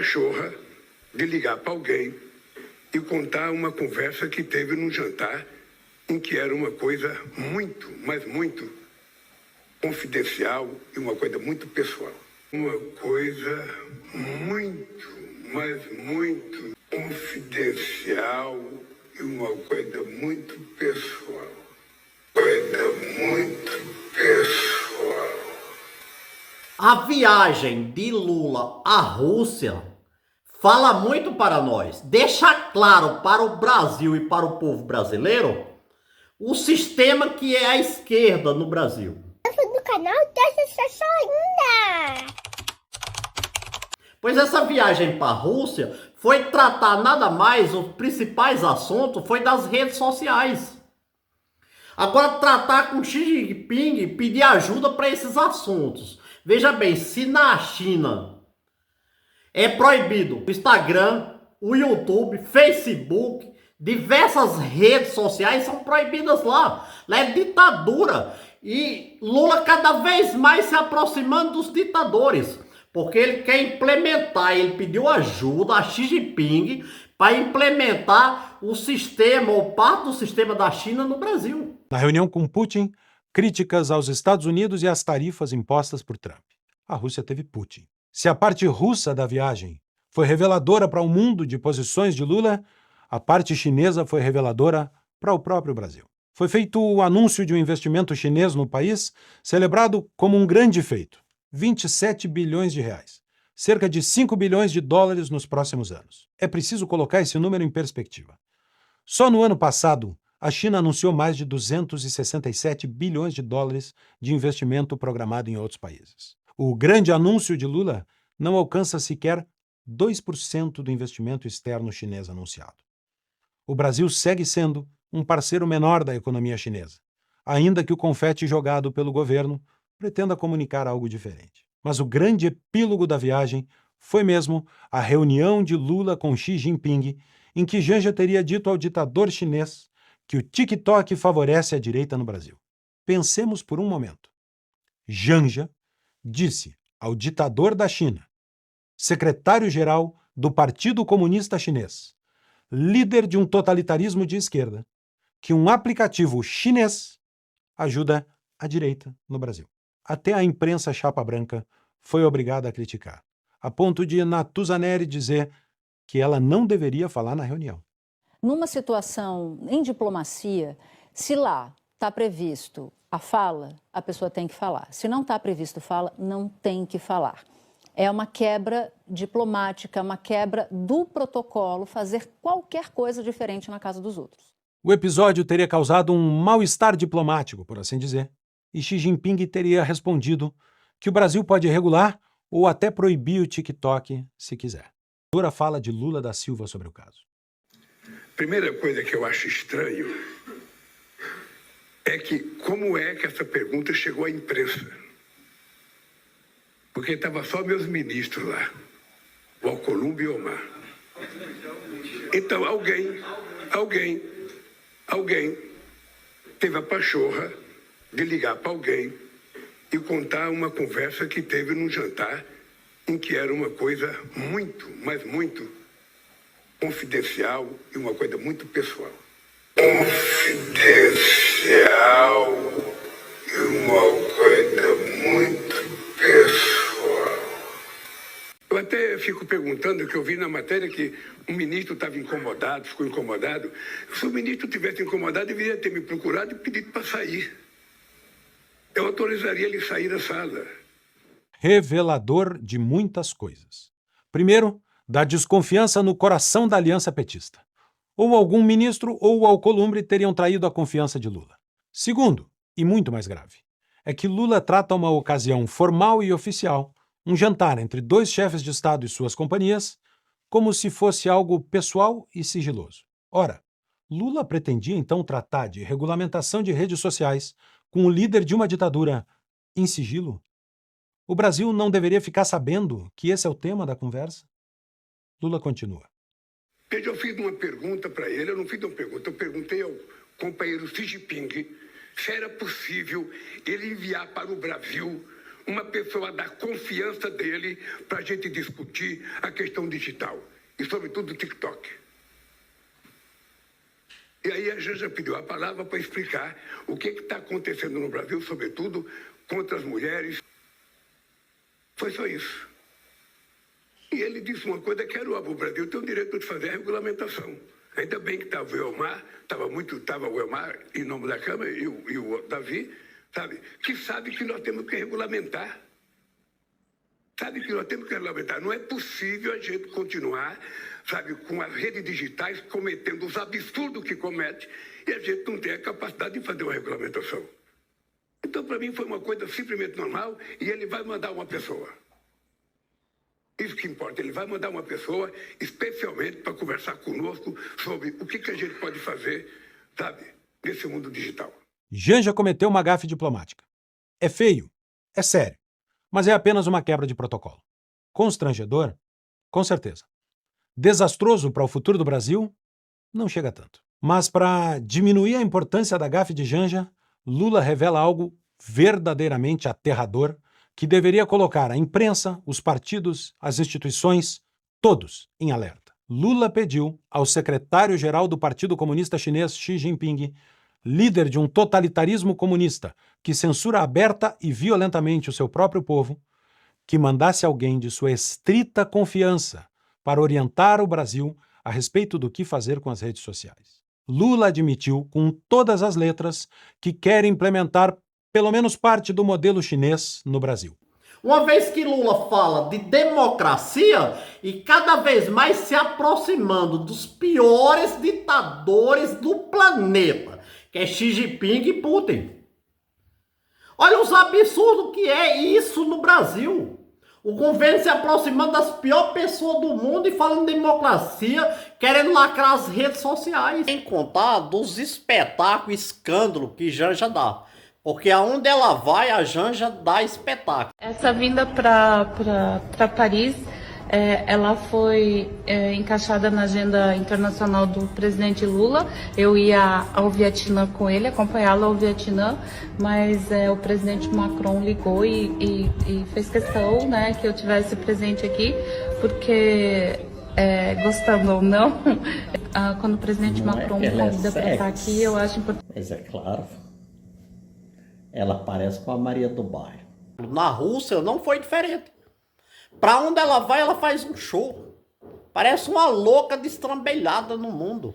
Cachorra de ligar para alguém e contar uma conversa que teve num jantar em que era uma coisa muito, mas muito confidencial e uma coisa muito pessoal. Uma coisa muito, mas muito confidencial e uma coisa muito pessoal. Coisa muito pessoal. A viagem de Lula à Rússia fala muito para nós, deixa claro para o Brasil e para o povo brasileiro o sistema que é a esquerda no Brasil. Do canal Deixa Ainda. Pois essa viagem para a Rússia foi tratar nada mais, os principais assuntos foi das redes sociais. Agora tratar com Xi Jinping, pedir ajuda para esses assuntos. Veja bem, se na China é proibido o Instagram, o YouTube, Facebook, diversas redes sociais são proibidas lá. Lá é ditadura. E Lula cada vez mais se aproximando dos ditadores. Porque ele quer implementar, ele pediu ajuda a Xi Jinping para implementar o sistema, ou parte do sistema da China no Brasil. Na reunião com Putin, críticas aos Estados Unidos e às tarifas impostas por Trump. A Rússia teve Putin. Se a parte russa da viagem foi reveladora para o mundo de posições de Lula, a parte chinesa foi reveladora para o próprio Brasil. Foi feito o anúncio de um investimento chinês no país, celebrado como um grande feito. 27 bilhões de reais. Cerca de 5 bilhões de dólares nos próximos anos. É preciso colocar esse número em perspectiva. Só no ano passado, a China anunciou mais de 267 bilhões de dólares de investimento programado em outros países. O grande anúncio de Lula não alcança sequer 2% do investimento externo chinês anunciado. O Brasil segue sendo um parceiro menor da economia chinesa, ainda que o confete jogado pelo governo pretenda comunicar algo diferente. Mas o grande epílogo da viagem foi mesmo a reunião de Lula com Xi Jinping, em que Janja teria dito ao ditador chinês que o TikTok favorece a direita no Brasil. Pensemos por um momento. Janja disse ao ditador da China, secretário-geral do Partido Comunista Chinês, líder de um totalitarismo de esquerda, que um aplicativo chinês ajuda a direita no Brasil. Até a imprensa chapa branca foi obrigada a criticar, a ponto de Natuzaneri dizer que ela não deveria falar na reunião. Numa situação em diplomacia, se lá está previsto a fala, a pessoa tem que falar. Se não está previsto fala, não tem que falar. É uma quebra diplomática, uma quebra do protocolo fazer qualquer coisa diferente na casa dos outros. O episódio teria causado um mal-estar diplomático, por assim dizer, e Xi Jinping teria respondido que o Brasil pode regular ou até proibir o TikTok se quiser. A fala de Lula da Silva sobre o caso. Primeira coisa que eu acho estranho é que como é que essa pergunta chegou à imprensa? Porque estavam só meus ministros lá, o Alcolumbre e o Omar. Então alguém teve a pachorra de ligar para alguém e contar uma conversa que teve num jantar em que era uma coisa muito, mas muito confidencial e uma coisa muito pessoal. Confidencial e uma coisa muito pessoal. Eu até fico perguntando, que eu vi na matéria que um ministro estava incomodado, ficou incomodado. Se o ministro tivesse incomodado, deveria ter me procurado e pedido para sair. Eu autorizaria ele sair da sala. Revelador de muitas coisas. Primeiro, da desconfiança no coração da aliança petista. Ou algum ministro ou o Alcolumbre teriam traído a confiança de Lula. Segundo, e muito mais grave, é que Lula trata uma ocasião formal e oficial, um jantar entre dois chefes de Estado e suas companhias, como se fosse algo pessoal e sigiloso. Ora, Lula pretendia então tratar de regulamentação de redes sociais com o líder de uma ditadura em sigilo? O Brasil não deveria ficar sabendo que esse é o tema da conversa? Lula continua. Eu fiz uma pergunta para ele, eu não fiz uma pergunta, eu perguntei ao companheiro Xi Jinping se era possível ele enviar para o Brasil uma pessoa da confiança dele para a gente discutir a questão digital e, sobretudo, o TikTok. E aí a Janja pediu a palavra para explicar o que está acontecendo no Brasil, sobretudo contra as mulheres. Foi só isso. E ele disse uma coisa que era o Brasil tem o direito de fazer a regulamentação. Ainda bem que estava o Elmar, estava o Elmar em nome da Câmara e o Davi, sabe? Que sabe que nós temos que regulamentar. Sabe que nós temos que regulamentar. Não é possível a gente continuar, sabe, com as redes digitais cometendo os absurdos que comete e a gente não tem a capacidade de fazer uma regulamentação. Então, para mim, foi uma coisa simplesmente normal e ele vai mandar uma pessoa. Isso que importa, ele vai mandar uma pessoa especialmente para conversar conosco sobre o que a gente pode fazer, sabe, nesse mundo digital. Janja cometeu uma gafe diplomática. É feio, é sério, mas é apenas uma quebra de protocolo. Constrangedor? Com certeza. Desastroso para o futuro do Brasil? Não chega tanto. Mas para diminuir a importância da gafe de Janja, Lula revela algo verdadeiramente aterrador que deveria colocar a imprensa, os partidos, as instituições, todos em alerta. Lula pediu ao secretário-geral do Partido Comunista Chinês, Xi Jinping, líder de um totalitarismo comunista que censura aberta e violentamente o seu próprio povo, que mandasse alguém de sua estrita confiança para orientar o Brasil a respeito do que fazer com as redes sociais. Lula admitiu com todas as letras que quer implementar pelo menos parte do modelo chinês no Brasil. Uma vez que Lula fala de democracia e cada vez mais se aproximando dos piores ditadores do planeta, que é Xi Jinping e Putin. Olha os absurdos que é isso no Brasil. O governo se aproximando das piores pessoas do mundo e falando de democracia, querendo lacrar as redes sociais. Sem contar dos espetáculos, escândalo que Janja dá. Porque aonde ela vai, a Janja dá espetáculo. Essa vinda para Paris, ela foi encaixada na agenda internacional do presidente Lula. Eu ia ao Vietnã com ele, acompanhá-lo ao Vietnã, mas o presidente Macron ligou e fez questão, né, que eu tivesse presente aqui, porque, gostando ou não, quando o presidente Macron me convida para estar aqui, eu acho importante. Mas é claro, ela parece com a Maria do Bairro. Na Rússia não foi diferente. Pra onde ela vai, ela faz um show. Parece uma louca destrambelhada no mundo.